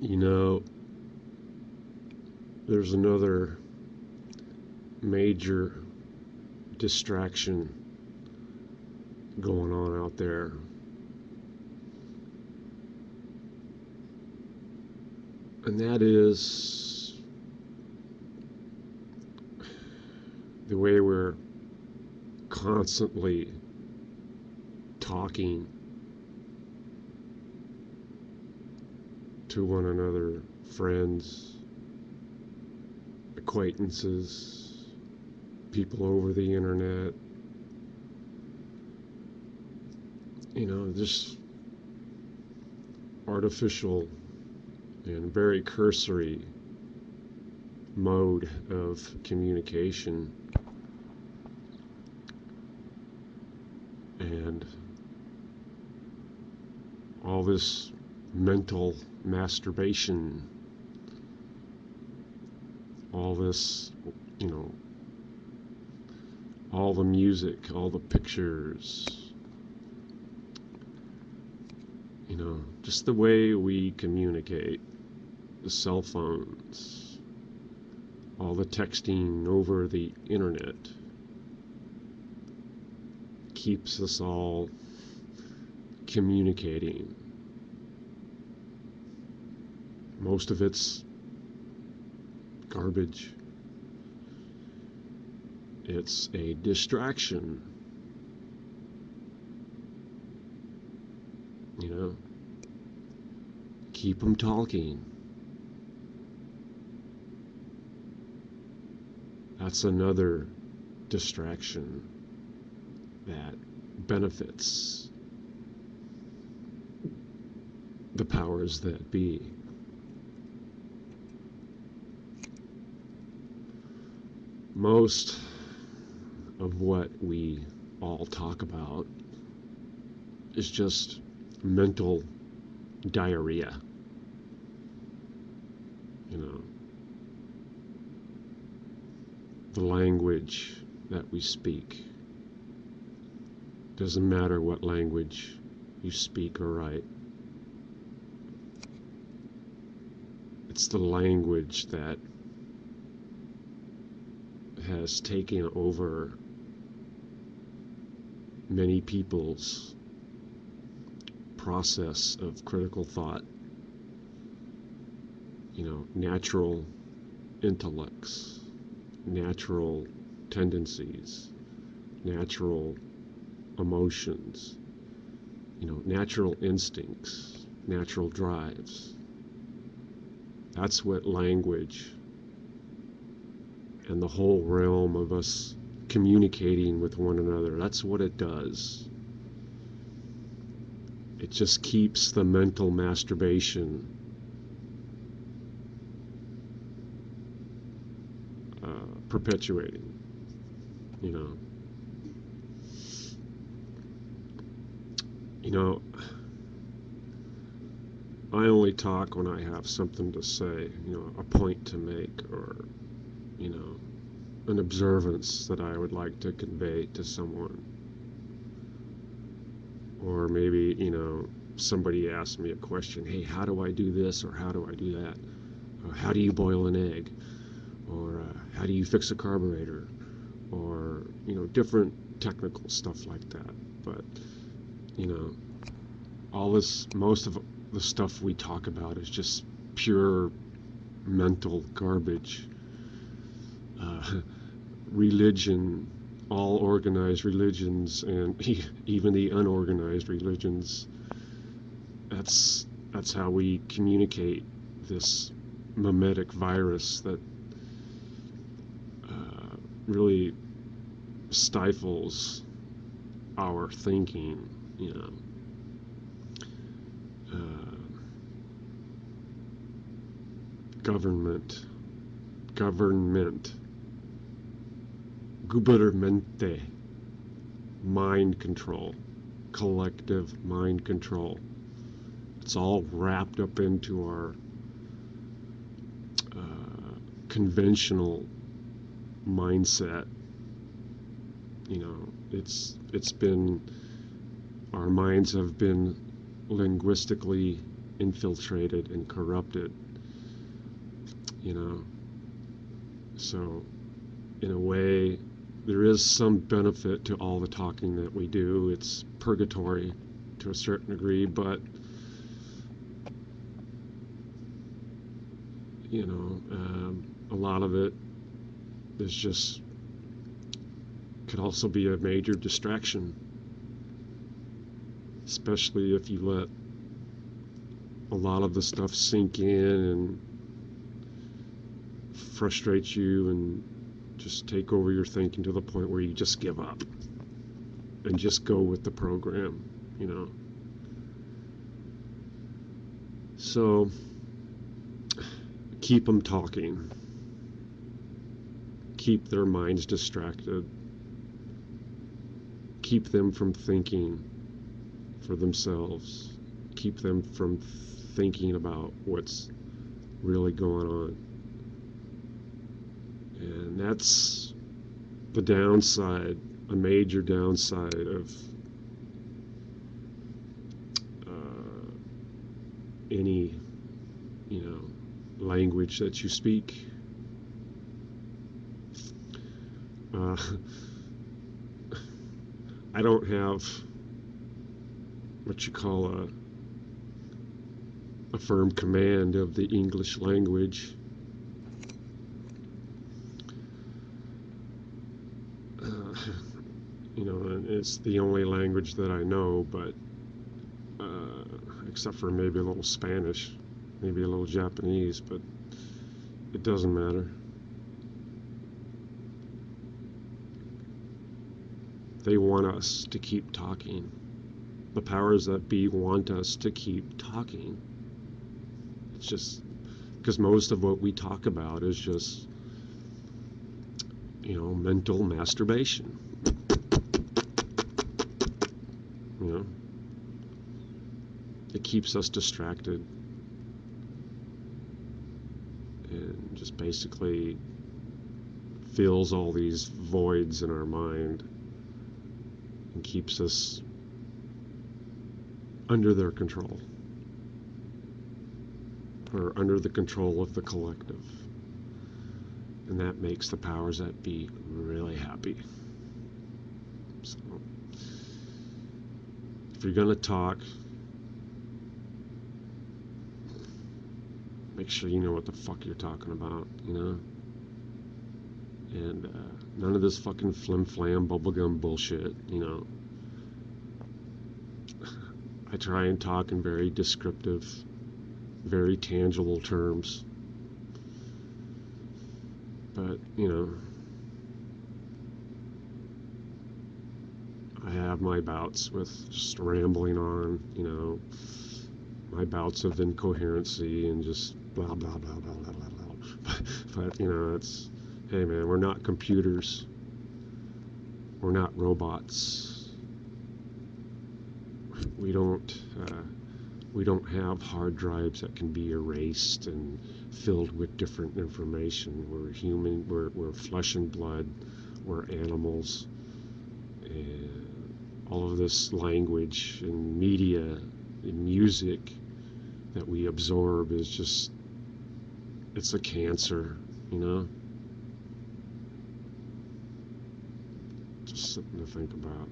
You know, there's another major distraction going on out there. And that is the way we're constantly talking to one another, friends, acquaintances, people over the internet. You know, just artificial and very cursory mode of communication. And all this mental masturbation, all this, you know, all the music, all the pictures, you know, just the way we communicate, the cell phones, all the texting over the internet keeps us all communicating. Most of it's garbage. It's a distraction. You know, keep them talking. That's another distraction that benefits the powers that be. Most of what we all talk about is just mental diarrhea. You know, the language that we speak. Doesn't matter what language you speak or write. It's the language that has taken over many people's process of critical thought. You know, natural intellects, natural tendencies, natural emotions, you know, natural instincts, natural drives. That's what language and the whole realm of us communicating with one another, that's what it does. It just keeps the mental masturbation perpetuating, you know. You know, I only talk when I have something to say, you know, a point to make, or, you know, an observance that I would like to convey to someone. Or maybe, you know, somebody asks me a question, hey, how do I do this, or how do I do that? Or how do you boil an egg? Or how do you fix a carburetor? Or, you know, different technical stuff like that. But, you know, all this, most of the stuff we talk about is just pure mental garbage. Religion, all organized religions, and even the unorganized religions, that's how we communicate this mimetic virus that really stifles our thinking, you know. Governmente, gubermente, mind control, collective mind control. It's all wrapped up into our conventional mindset. You know, it's been, our minds have been linguistically infiltrated and corrupted, you know. So in a way, there is some benefit to all the talking that we do. It's purgatory to a certain degree, but you know, a lot of it is just could also be a major distraction, especially if you let a lot of the stuff sink in and frustrate you and just take over your thinking to the point where you just give up and just go with the program, you know. So keep them talking, keep their minds distracted, keep them from thinking for themselves, keep them from thinking about what's really going on. And that's the downside, a major downside of any, you know, language that you speak. I don't have what you call a firm command of the English language. You know, and it's the only language that I know, but except for maybe a little Spanish, maybe a little Japanese, but it doesn't matter. They want us to keep talking. The powers that be want us to keep talking. It's just because most of what we talk about is just, you know, mental masturbation. You know, it keeps us distracted and just basically fills all these voids in our mind and keeps us under their control, or under the control of the collective. And that makes the powers that be really happy. So if you're going to talk, make sure you know what the fuck you're talking about, you know? And none of this fucking flim-flam bubblegum bullshit, you know? I try and talk in very descriptive, very tangible terms. But, you know, I have my bouts with just rambling on, you know, my bouts of incoherency and just blah, blah, blah, blah, blah, blah, blah. But, you know, it's, hey man, we're not computers. We're not robots. We don't have hard drives that can be erased and filled with different information. We're human, we're flesh and blood, we're animals. And all of this language and media and music that we absorb is just, it's a cancer, you know? Just something to think about.